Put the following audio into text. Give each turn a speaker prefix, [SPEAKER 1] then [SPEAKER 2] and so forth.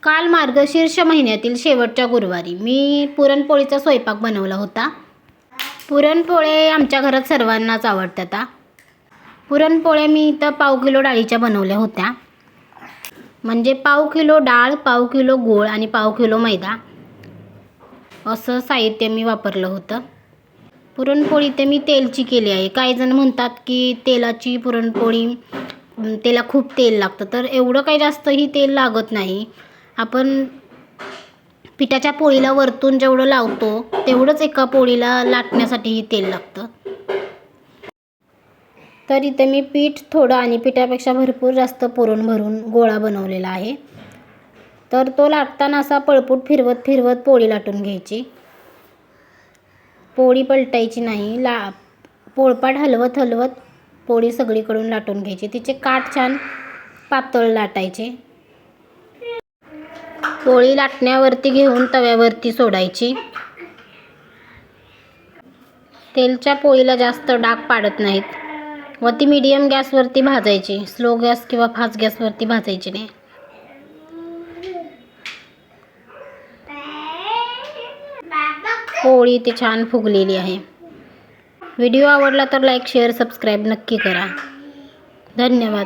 [SPEAKER 1] काल मार्गशीर्ष महिन्यातील शेवटच्या गुरुवारी मी पुरणपोळीचा स्वयंपाक बनवला होता. पुरणपोळे आमच्या घरात सर्वांनाच आवडतात. पुरणपोळ्या मी इथं पाव किलो डाळीच्या बनवल्या होत्या. म्हणजे पाव किलो डाळ, पाव किलो गूळ आणि पाव किलो मैदा असं साहित्य मी वापरलं होतं. पुरणपोळी ते मी तेलची केली आहे. काही जण म्हणतात की तेलाची पुरणपोळी त्याला खूप तेल लागतं, तर एवढं काही जास्तही तेल लागत नाही. आपण पिठाच्या पोळीला वरतून जेवढं लावतो तेवढंच एका पोळीला लाटण्यासाठीही तेल लागतं. तर इथे मी पीठ थोडं आणि पिठापेक्षा भरपूर जास्त पुरण भरून गोळा बनवलेला आहे. तर तो लाटताना असा पळपूट फिरवत फिरवत पोळी लाटून घ्यायची. पोळी पलटायची नाही. पोळपाट हलवत हलवत पोळी सगळीकडून लाटून घ्यायची. तिचे काठ छान पातळ लाटायचे. पोळी लाटण्यावरती घेऊन तव्यावरती सोडायची. तेलच्या पोळीला जास्त डाग पाडत नाहीत व ती मीडियम गॅसवरती भाजायची. स्लो गॅस किंवा फास्ट गॅसवरती भाजायची नाही. पोळी ती छान फुगलेली आहे. व्हिडिओ आवडला तर लाईक, शेअर, सबस्क्राईब नक्की करा. धन्यवाद.